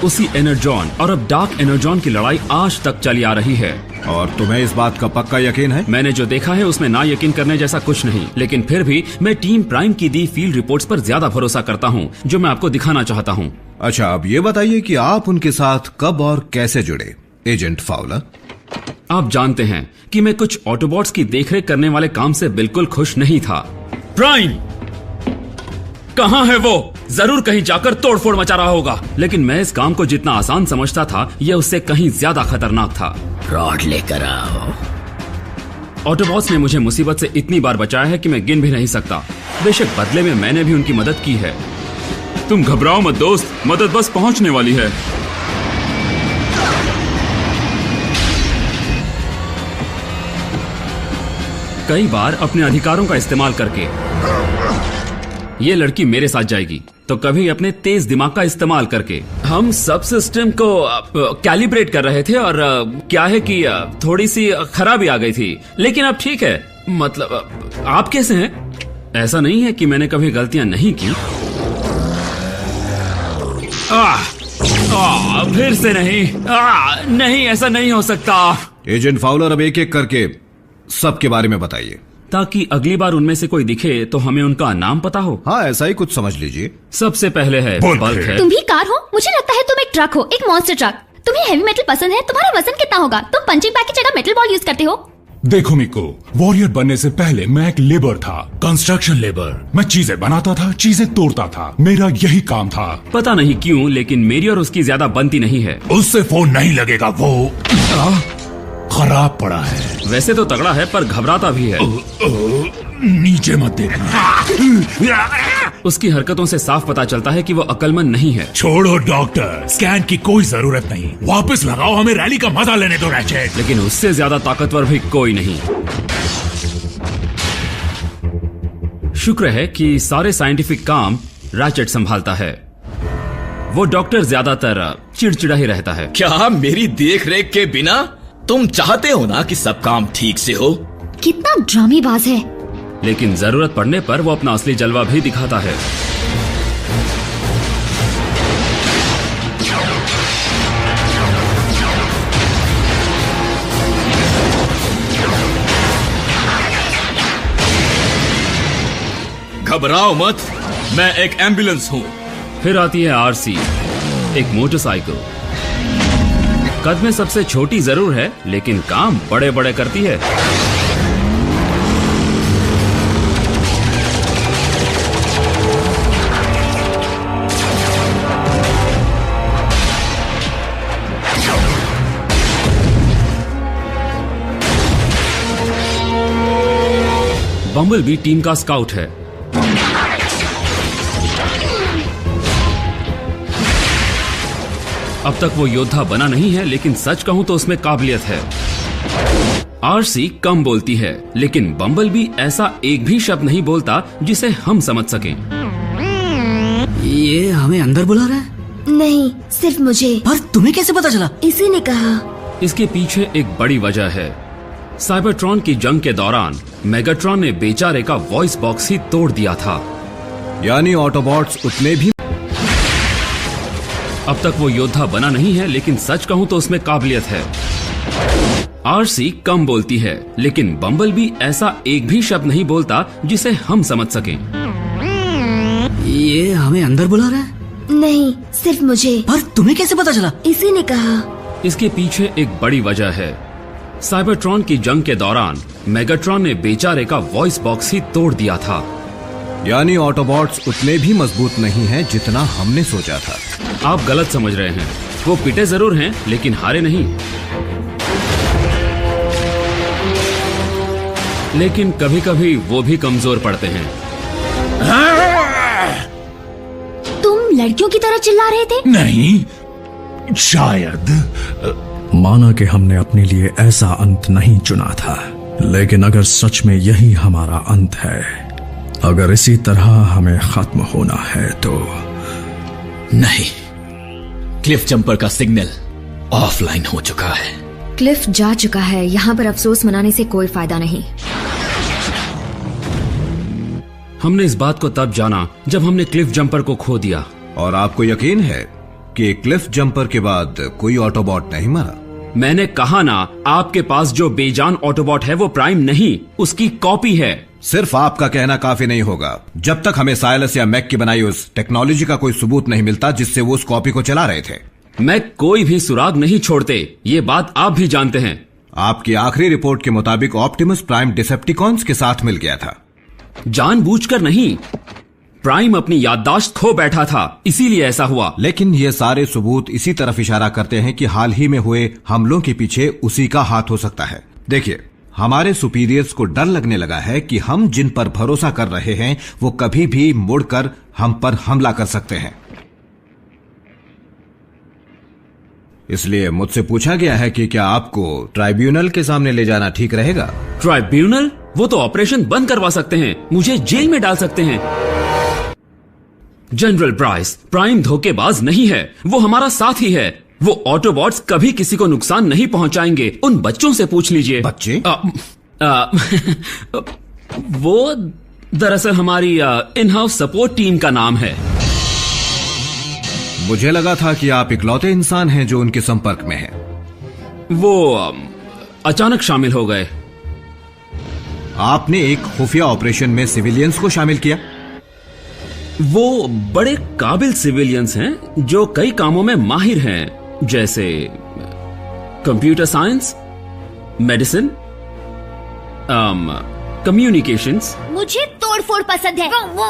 उसी एनर्जॉन और अब डार्क एनर्जॉन की लड़ाई आज तक चली आ रही है। और तुम्हें इस बात का पक्का यकीन है? मैंने जो देखा है उसमें ना यकीन करने जैसा कुछ नहीं, लेकिन फिर भी मैं टीम प्राइम की दी फील्ड रिपोर्ट्स पर ज्यादा भरोसा करता हूँ, जो मैं आपको दिखाना चाहता हूँ। अच्छा, अब ये बताइए कि आप उनके साथ कब और कैसे जुड़े, एजेंट फाउलर? आप जानते हैं कि मैं कुछ ऑटोबॉट्स की देखरेख करने वाले काम से बिल्कुल खुश नहीं था। प्राइम कहां है वो? जरूर कहीं जाकर तोड़फोड़ मचा रहा होगा। लेकिन मैं इस काम को जितना आसान समझता था, यह उससे कहीं ज्यादा खतरनाक था। रॉड लेकर आओ। ऑटोबॉट्स ने मुझे मुसीबत से इतनी बार बचाया है कि मैं गिन भी नहीं सकता। बेशक बदले में मैंने भी उनकी मदद की है। तुम घबराओ मत दोस्त, मदद बस पहुंचने वाली है। कई बार अपने अधिकारों का इस्तेमाल करके ये लड़की मेरे साथ जाएगी, तो कभी अपने तेज दिमाग का इस्तेमाल करके। हम सब सिस्टम को कैलिब्रेट कर रहे थे और क्या है कि थोड़ी सी खराबी आ गई थी, लेकिन अब ठीक है। मतलब आप कैसे हैं? ऐसा नहीं है कि मैंने कभी गलतियां नहीं की। फिर से नहीं। नहीं, ऐसा नहीं हो सकता। एजेंट फाउलर, अब एक एक करके सबके बारे में बताइए, ताकि अगली बार उनमें से कोई दिखे तो हमें उनका नाम पता हो। हाँ, ऐसा ही कुछ समझ लीजिए। सबसे पहले है बल्क है। तुम भी कार हो? मुझे लगता है तुम एक ट्रक हो, एक मॉन्स्टर ट्रक। तुम्हें हेवी मेटल पसंद है? तुम्हारा वजन कितना होगा? तुम पंचिंग बैग की जगह मेटल बॉल यूज करते हो। देखो मिको, वॉरियर बनने से पहले मैं एक लेबर था, कंस्ट्रक्शन लेबर। मैं चीजें बनाता था, चीजें तोड़ता था, मेरा यही काम था। पता नहीं क्यों, लेकिन मेरी और उसकी ज्यादा बनती नहीं है। उससे फोन नहीं लगेगा, वो खराब पड़ा है। वैसे तो तगड़ा है, पर घबराता भी है। नीचे मत देखना। उसकी हरकतों से साफ पता चलता है कि वो अक्लमंद नहीं है। छोड़ो डॉक्टर, स्कैन की कोई जरूरत नहीं। वापस लगाओ, हमें रैली का मजा लेने दो रैचेट। लेकिन उससे ज्यादा ताकतवर भी कोई नहीं। शुक्र है कि सारे साइंटिफिक काम रैचेट संभालता है। वो डॉक्टर ज्यादातर चिड़चिड़ा ही रहता है। क्या मेरी देख रेख के बिना तुम चाहते हो ना कि सब काम ठीक से हो? कितना ड्रामेबाज है। लेकिन जरूरत पड़ने पर वो अपना असली जलवा भी दिखाता है। घबराओ मत, मैं एक एम्बुलेंस हूँ। फिर आती है आरसी, एक मोटरसाइकिल। कद में सबसे छोटी जरूर है, लेकिन काम बड़े बड़े करती है। बम्बल भी टीम का स्काउट है। अब तक वो योद्धा बना नहीं है, लेकिन सच कहूं तो उसमें काबिलियत है। आरसी कम बोलती है, लेकिन बम्बल भी ऐसा एक भी शब्द नहीं बोलता जिसे हम समझ सकें। ये हमें अंदर बुला रहा है? नहीं, सिर्फ मुझे। पर तुम्हें कैसे पता चला? इसी ने कहा। इसके पीछे एक बड़ी वजह है। साइबरट्रॉन की जंग के दौरान मेगाट्रॉन ने बेचारे का वॉइस बॉक्स ही तोड़ दिया था। यानी ऑटोबॉट्स उतने भी। अब तक वो योद्धा बना नहीं है, लेकिन सच कहूं तो उसमें काबिलियत है। आरसी कम बोलती है, लेकिन बम्बल भी ऐसा एक भी शब्द नहीं बोलता जिसे हम समझ सकें। ये हमें अंदर बुला रहा है? नहीं, सिर्फ मुझे। पर तुम्हें कैसे पता चला? इसी ने कहा। इसके पीछे एक बड़ी वजह है। साइबरट्रॉन की जंग के दौरान मेगाट्रॉन ने बेचारे का वॉइस बॉक्स ही तोड़ दिया था। यानी ऑटोबॉट्स उतने भी मजबूत नहीं हैं जितना हमने सोचा था। आप गलत समझ रहे हैं। वो पिटे जरूर हैं, लेकिन हारे नहीं। लेकिन कभी कभी वो भी कमजोर पड़ते हैं। तुम लड़कियों की तरह चिल्ला रहे थे? नहीं, शायद। माना कि हमने अपने लिए ऐसा अंत नहीं चुना था, लेकिन अगर सच में यही हमारा अंत है, अगर इसी तरह हमें खत्म होना है तो। नहीं, क्लिफ जंपर का सिग्नल ऑफलाइन हो चुका है। क्लिफ जा चुका है। यहाँ पर अफसोस मनाने से कोई फायदा नहीं। हमने इस बात को तब जाना जब हमने क्लिफ जंपर को खो दिया। और आपको यकीन है कि क्लिफ जंपर के बाद कोई ऑटोबॉट नहीं मरा? मैंने कहा ना, आपके पास जो बेजान ऑटोबॉट है वो प्राइम नहीं, उसकी कॉपी है। सिर्फ आपका कहना काफी नहीं होगा। जब तक हमें साइलस या मैक की बनाई उस टेक्नोलॉजी का कोई सबूत नहीं मिलता जिससे वो उस कॉपी को चला रहे थे। मैक कोई भी सुराग नहीं छोड़ते, ये बात आप भी जानते हैं। आपकी आखिरी रिपोर्ट के मुताबिक ऑप्टिमस प्राइम डिसेप्टिकॉन्स के साथ मिल गया था। जानबूझकर नहीं, प्राइम अपनी याददाश्त खो बैठा था, इसीलिए ऐसा हुआ। लेकिन ये सारे सबूत इसी तरफ इशारा करते हैं कि हाल ही में हुए हमलों के पीछे उसी का हाथ हो सकता है। देखिए, हमारे सुपीरियर्स को डर लगने लगा है कि हम जिन पर भरोसा कर रहे हैं वो कभी भी मुड़कर हम पर हमला कर सकते हैं। इसलिए मुझसे पूछा गया है कि क्या आपको ट्राइब्यूनल के सामने ले जाना ठीक रहेगा। ट्राइब्यूनल? वो तो ऑपरेशन बंद करवा सकते हैं, मुझे जेल में डाल सकते हैं। जनरल ब्राइस, प्राइम धोखेबाज नहीं है, वो हमारा साथी है। वो ऑटोबॉट्स कभी किसी को नुकसान नहीं पहुंचाएंगे। उन बच्चों से पूछ लीजिए। बच्चे? वो दरअसल हमारी इन हाउस सपोर्ट टीम का नाम है। मुझे लगा था कि आप इकलौते इंसान हैं जो उनके संपर्क में हैं। वो अचानक शामिल हो गए। आपने एक खुफिया ऑपरेशन में सिविलियंस को शामिल किया? वो बड़े काबिल सिविलियंस हैं जो कई कामों में माहिर हैं, जैसे कंप्यूटर साइंस, मेडिसिन, कम्युनिकेशंस। मुझे तोड़फोड़ पसंद है। वो।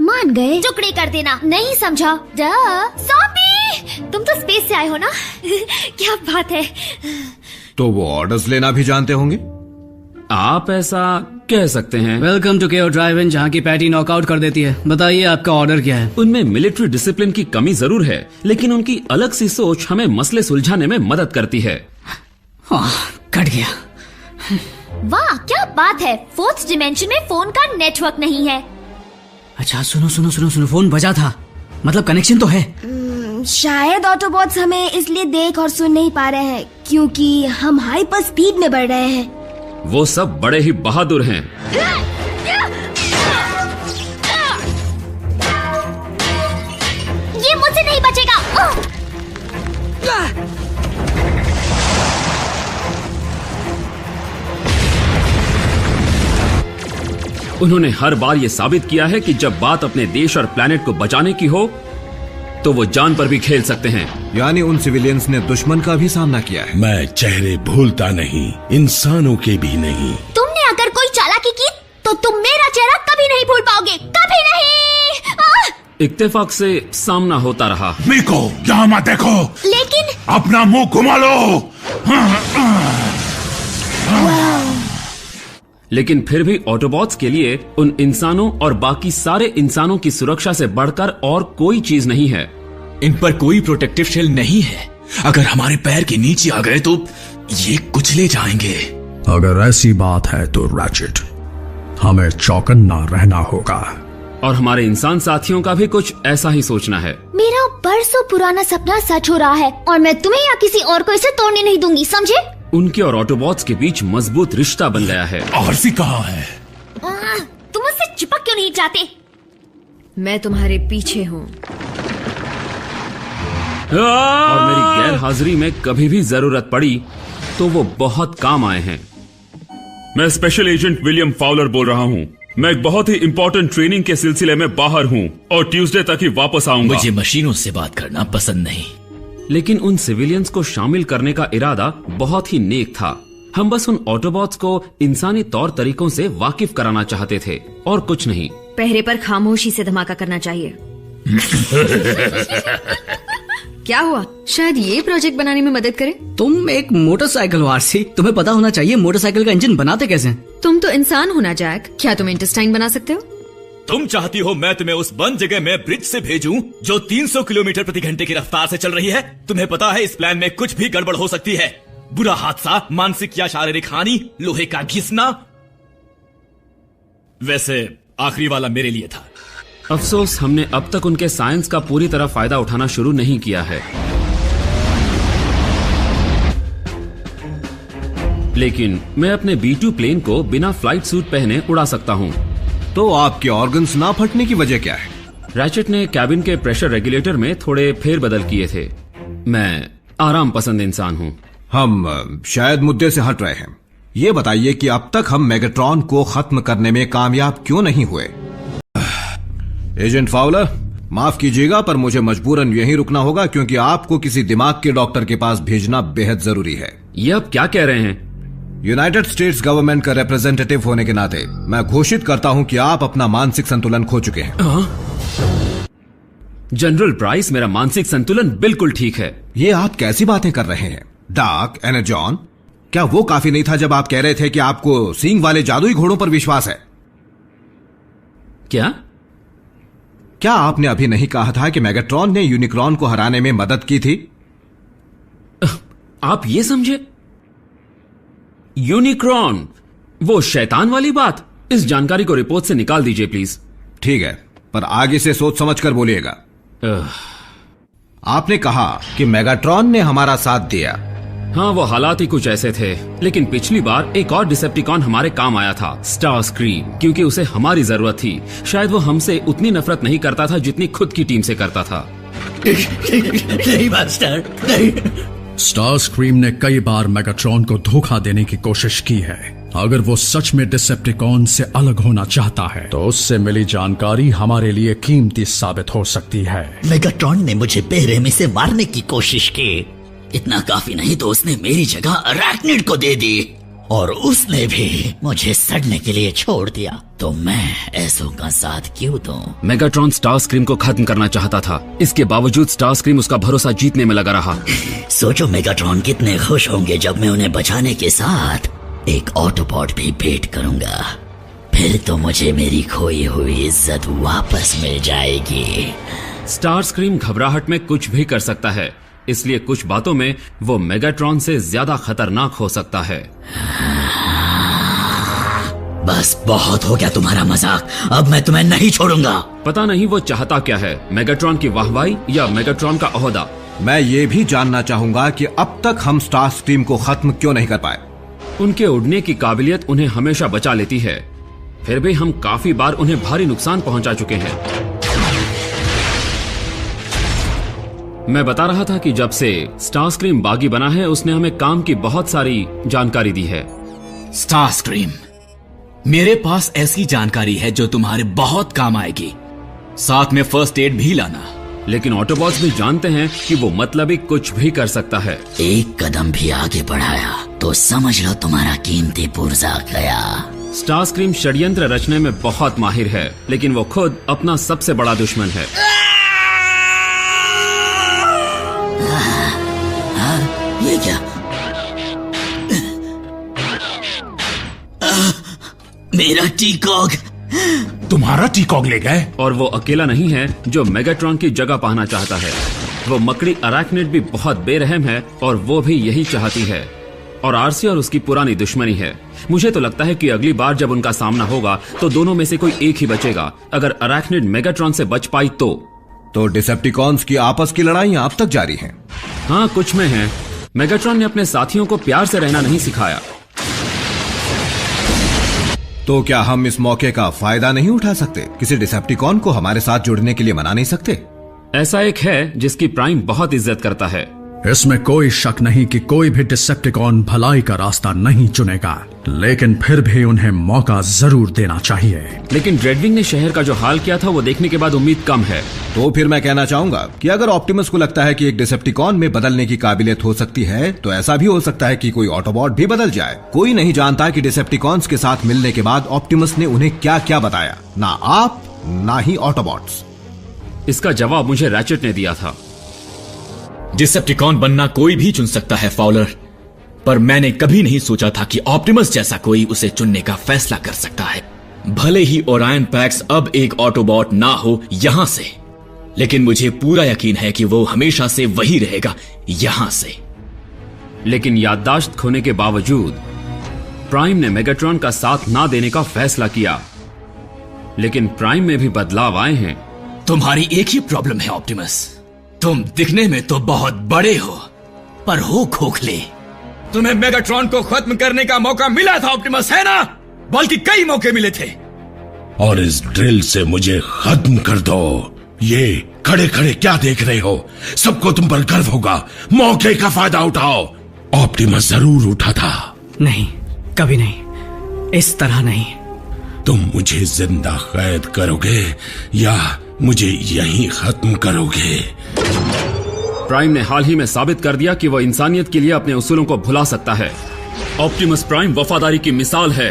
मान गए? टुकड़े कर देना। नहीं समझा? सॉपी, तुम तो स्पेस से आए हो ना? क्या बात है। तो वो ऑर्डर्स लेना भी जानते होंगे? आप ऐसा कह सकते हैं। वेलकम टू केओ ड्राइव इन, जहाँ की पैटी नॉकआउट कर देती है। बताइए आपका ऑर्डर क्या है? उनमें मिलिट्री डिसिप्लिन की कमी जरूर है, लेकिन उनकी अलग सी सोच हमें मसले सुलझाने में मदद करती है। कट गया। वाह, क्या बात है। फोर्थ डिमेंशन में फोन का नेटवर्क नहीं है। अच्छा, सुनो, फोन बजा था, मतलब कनेक्शन तो है। शायद ऑटोबॉट्स हमें इसलिए देख और सुन नहीं पा रहे हैं क्योंकि हम हाइपर स्पीड में बढ़ रहे हैं। वो सब बड़े ही बहादुर हैं। ये मुझसे नहीं बचेगा। उन्होंने हर बार ये साबित किया है कि जब बात अपने देश और प्लेनेट को बचाने की हो तो वो जान पर भी खेल सकते हैं। यानी उन सिविलियंस ने दुश्मन का भी सामना किया है। मैं चेहरे भूलता नहीं, इंसानों के भी नहीं। तुमने अगर कोई चालाकी की तो तुम मेरा चेहरा कभी नहीं भूल पाओगे, कभी नहीं। इत्तेफाक से सामना होता रहा। मीको, यहाँ मत देखो। लेकिन अपना मुंह घुमा लो। लेकिन फिर भी ऑटोबॉट्स के लिए उन इंसानों और बाकी सारे इंसानों की सुरक्षा से बढ़कर और कोई चीज नहीं है। इन पर कोई प्रोटेक्टिव शेल नहीं है। अगर हमारे पैर के नीचे आ गए तो ये कुचले जाएंगे। अगर ऐसी बात है तो रैचेट, हमें चौकन्ना रहना होगा। और हमारे इंसान साथियों का भी कुछ ऐसा ही सोचना है। मेरा बरसों पुराना सपना सच हो रहा है और मैं तुम्हें या किसी और को इसे तोड़ने नहीं दूंगी, समझे? उनके और ऑटोबॉट्स के बीच मजबूत रिश्ता बन गया है। आरसी कहाँ है? तुम मुझसे चिपक क्यों नहीं जाते? मैं तुम्हारे पीछे हूँ। और मेरी गैर हाजिरी में कभी भी जरूरत पड़ी तो वो बहुत काम आए हैं। मैं स्पेशल एजेंट विलियम फाउलर बोल रहा हूँ। मैं एक बहुत ही इंपॉर्टेंट ट्रेनिंग के सिलसिले में बाहर हूँ और ट्यूसडे तक ही वापस आऊंगा। मुझे मशीनों से बात करना पसंद नहीं। लेकिन उन सिविलियंस को शामिल करने का इरादा बहुत ही नेक था। हम बस उन ऑटोबॉट्स को इंसानी तौर तरीकों से वाकिफ कराना चाहते थे और कुछ नहीं। पहरे पर खामोशी से धमाका करना चाहिए। क्या हुआ? शायद ये प्रोजेक्ट बनाने में मदद करे। तुम एक मोटरसाइकिल हो आरसी, तुम्हें पता होना चाहिए मोटरसाइकिल का इंजन बनाते कैसे हैं। तुम तो इंसान हो ना जैक, क्या तुम इंटेस्टाइन बना सकते हो? तुम चाहती हो मैं तुम्हें उस बंद जगह में ब्रिज से भेजूं जो 300 किलोमीटर प्रति घंटे की रफ्तार से चल रही है? तुम्हें पता है इस प्लान में कुछ भी गड़बड़ हो सकती है। बुरा हादसा, मानसिक या शारीरिक हानि, लोहे का घिसना। वैसे आखिरी वाला मेरे लिए था। अफसोस हमने अब तक उनके साइंस का पूरी तरह फायदा उठाना शुरू नहीं किया है। लेकिन मैं अपने B2 प्लेन को बिना फ्लाइट सूट पहने उड़ा सकता हूँ। तो आपके ऑर्गन्स ना फटने की वजह क्या है? रैचेट ने कैबिन के प्रेशर रेगुलेटर में थोड़े फेरबदल किए थे। मैं आराम पसंद इंसान हूँ। हम शायद मुद्दे से हट रहे हैं। ये बताइए कि अब तक हम मेगाट्रॉन को खत्म करने में कामयाब क्यों नहीं हुए? एजेंट फाउलर, माफ कीजिएगा पर मुझे मजबूरन यहीं रुकना होगा क्योंकि आपको किसी दिमाग के डॉक्टर के पास भेजना बेहद जरूरी है। ये आप क्या कह रहे हैं? यूनाइटेड स्टेट्स गवर्नमेंट का रिप्रेजेंटेटिव होने के नाते मैं घोषित करता हूं कि आप अपना मानसिक संतुलन खो चुके हैं। जनरल प्राइस, मेरा मानसिक संतुलन बिल्कुल ठीक है। ये आप कैसी बातें कर रहे हैं? डार्क एनर्जॉन, क्या वो काफी नहीं था जब आप कह रहे थे कि आपको सींग वाले जादुई घोड़ों पर विश्वास है? क्या आपने अभी नहीं कहा था कि मेगाट्रॉन ने यूनिक्रॉन को हराने में मदद की थी? आप ये समझे? यूनिक्रॉन, वो शैतान वाली बात? इस जानकारी को रिपोर्ट से निकाल दीजिए प्लीज। ठीक है, पर आगे से सोच समझ कर बोलिएगा। आपने कहा कि मेगाट्रॉन ने हमारा साथ दिया। हाँ, वो हालात ही कुछ ऐसे थे, लेकिन पिछली बार एक और डिसेप्टिकॉन हमारे काम आया था, स्टार स्क्रीम, क्योंकि उसे हमारी जरूरत थी। शायद वो हमसे उतनी नफरत नहीं करता था जितनी खुद की टीम से करता था। नहीं मास्टर, नहीं। स्टार स्क्रीम ने कई बार मेगाट्रॉन को धोखा देने की कोशिश की है। अगर वो सच में डिसेप्टिकॉन से अलग होना चाहता है तो उससे मिली जानकारी हमारे लिए कीमती साबित हो सकती है। मेगाट्रॉन ने मुझे बेरहमी से मारने की कोशिश की। इतना काफी नहीं तो उसने मेरी जगह अरैक्निड को दे दी, और उसने भी मुझे सड़ने के लिए छोड़ दिया। तो मैं ऐसों का साथ क्यों दूं? मेगाट्रॉन स्टार स्क्रीम को खत्म करना चाहता था, इसके बावजूद स्टार स्क्रीम उसका भरोसा जीतने में लगा रहा। सोचो मेगाट्रॉन कितने खुश होंगे जब मैं उन्हें बचाने के साथ एक ऑटोबॉट भी भेंट करूंगा। फिर तो मुझे मेरी खोई हुई इज्जत वापस मिल जाएगी। स्टार स्क्रीम घबराहट में कुछ भी कर सकता है, इसलिए कुछ बातों में वो मेगाट्रॉन से ज्यादा खतरनाक हो सकता है। बस बहुत हो गया तुम्हारा मजाक, अब मैं तुम्हें नहीं छोड़ूंगा। पता नहीं वो चाहता क्या है, मेगाट्रॉन की वाहवाही या मेगाट्रॉन का ओहदा। मैं ये भी जानना चाहूंगा कि अब तक हम स्टार स्क्रीम को खत्म क्यों नहीं कर पाए। उनके उड़ने की काबिलियत उन्हें हमेशा बचा लेती है, फिर भी हम काफी बार उन्हें भारी नुकसान पहुंचा चुके हैं। मैं बता रहा था कि जब से स्टार स्क्रीम बागी बना है उसने हमें काम की बहुत सारी जानकारी दी है। स्टार स्क्रीम, मेरे पास ऐसी जानकारी है जो तुम्हारे बहुत काम आएगी। साथ में फर्स्ट एड भी लाना। लेकिन ऑटोबॉट्स भी जानते हैं कि वो मतलबी कुछ भी कर सकता है। एक कदम भी आगे बढ़ाया तो समझ लो तुम्हारा कीमती पुर्जा गया। स्टार स्क्रीम षड्यंत्र रचने में बहुत माहिर है, लेकिन वो खुद अपना सबसे बड़ा दुश्मन है। ये क्या? मेरा टीकॉग। तुम्हारा टीकॉग ले गए? और वो अकेला नहीं है जो मेगाट्रॉन की जगह पाना चाहता है। वो मकड़ी अरैक्निड भी बहुत बेरहम है और वो भी यही चाहती है। और आरसी और उसकी पुरानी दुश्मनी है। मुझे तो लगता है कि अगली बार जब उनका सामना होगा तो दोनों में से कोई एक ही बचेगा। अगर अरैक्निड मेगाट्रॉन से बच पाई तो डिसेप्टिकॉन्स की आपस की लड़ाइयां अब तक जारी हैं। हाँ, कुछ में है। मेगाट्रॉन ने अपने साथियों को प्यार से रहना नहीं सिखाया। तो क्या हम इस मौके का फायदा नहीं उठा सकते? किसी डिसेप्टिकॉन को हमारे साथ जुड़ने के लिए मना नहीं सकते? ऐसा एक है जिसकी प्राइम बहुत इज्जत करता है। इसमें कोई शक नहीं कि कोई भी डिसेप्टिकॉन भलाई का रास्ता नहीं चुनेगा, लेकिन फिर भी उन्हें मौका जरूर देना चाहिए। लेकिन ड्रेडविंग ने शहर का जो हाल किया था वो देखने के बाद उम्मीद कम है। तो फिर मैं कहना चाहूंगा कि अगर ऑप्टिमस को लगता है कि एक डिसेप्टिकॉन में बदलने की काबिलियत हो सकती है तो ऐसा भी हो सकता है कि कोई ऑटोबॉट भी बदल जाए। कोई नहीं जानता कि डिसेप्टिकॉन्स के साथ मिलने के बाद ऑप्टिमस ने उन्हें क्या क्या बताया, ना आप ना ही ऑटोबॉट्स। इसका जवाब मुझे रैचेट ने दिया था। डिसेप्टिकॉन बनना कोई भी चुन सकता है फाउलर, पर मैंने कभी नहीं सोचा था कि ऑप्टिमस जैसा कोई उसे चुनने का फैसला कर सकता है। भले ही ओरायन पैक्स अब एक ऑटोबॉट ना हो यहां से, लेकिन मुझे पूरा यकीन है कि वो हमेशा से वही रहेगा यहां से। लेकिन याददाश्त खोने के बावजूद प्राइम ने मेगाट्रॉन का साथ ना देने का फैसला किया। लेकिन प्राइम में भी बदलाव आए हैं। तुम्हारी एक ही प्रॉब्लम है ऑप्टिमस, तुम दिखने में तो बहुत बड़े हो पर हो खोखले। तुम्हें मेगाट्रॉन को खत्म करने का मौका मिला था ऑप्टिमस, है ना? बल्कि कई मौके मिले थे। और इस ड्रिल से मुझे खत्म कर दो। ये खड़े खड़े क्या देख रहे हो? सबको तुम पर गर्व होगा। मौके का फायदा उठाओ। ऑप्टिमस जरूर उठा था। नहीं, कभी नहीं, इस तरह नहीं। तुम मुझे जिंदा कैद करोगे या मुझे यहीं खत्म करोगे? प्राइम ने हाल ही में साबित कर दिया कि वह इंसानियत के लिए अपने उसूलों को भुला सकता है। ऑप्टिमस प्राइम वफादारी की मिसाल है।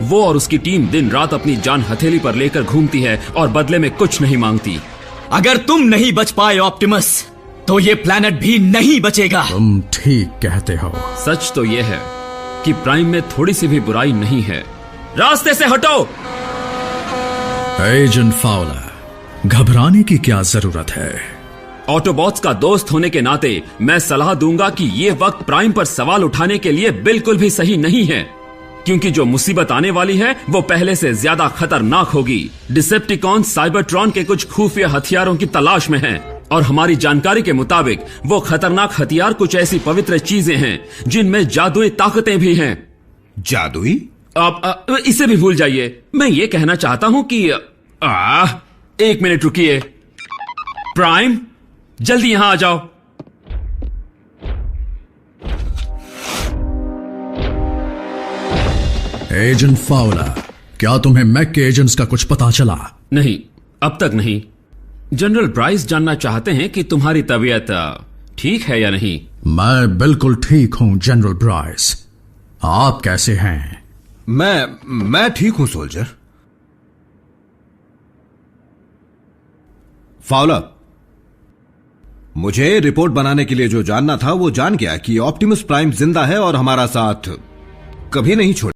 वो और उसकी टीम दिन रात अपनी जान हथेली पर लेकर घूमती है और बदले में कुछ नहीं मांगती। अगर तुम नहीं बच पाए ऑप्टिमस, तो ये प्लैनेट भी नहीं बचेगा। तुम ठीक कहते हो। सच तो यह है कि प्राइम में थोड़ी सी भी बुराई नहीं है। रास्ते से हटो। एजेंट फाउलर, घबराने की क्या जरूरत है? ऑटोबॉट्स का दोस्त होने के नाते मैं सलाह दूंगा कि ये वक्त प्राइम पर सवाल उठाने के लिए बिल्कुल भी सही नहीं है, क्योंकि जो मुसीबत आने वाली है वो पहले से ज्यादा खतरनाक होगी। डिसेप्टिकॉन साइबरट्रॉन के कुछ खुफिया हथियारों की तलाश में हैं, और हमारी जानकारी के मुताबिक वो खतरनाक हथियार कुछ ऐसी पवित्र चीजें हैं जिनमें जादुई ताकतें भी हैं। जादुई? आप इसे भी भूल जाइए। मैं ये कहना चाहता हूं कि एक मिनट रुकिए। प्राइम, जल्दी यहां आ जाओ। एजेंट फाउलर, क्या तुम्हें मैक के एजेंट्स का कुछ पता चला? नहीं, अब तक नहीं। जनरल ब्राइस जानना चाहते हैं कि तुम्हारी तबीयत ठीक है या नहीं। मैं बिल्कुल ठीक हूं जनरल ब्राइस। आप कैसे हैं? मैं ठीक हूं सोल्जर। फाउलर, मुझे रिपोर्ट बनाने के लिए जो जानना था वो जान गया कि ऑप्टिमस प्राइम जिंदा है और हमारा साथ कभी नहीं छोड़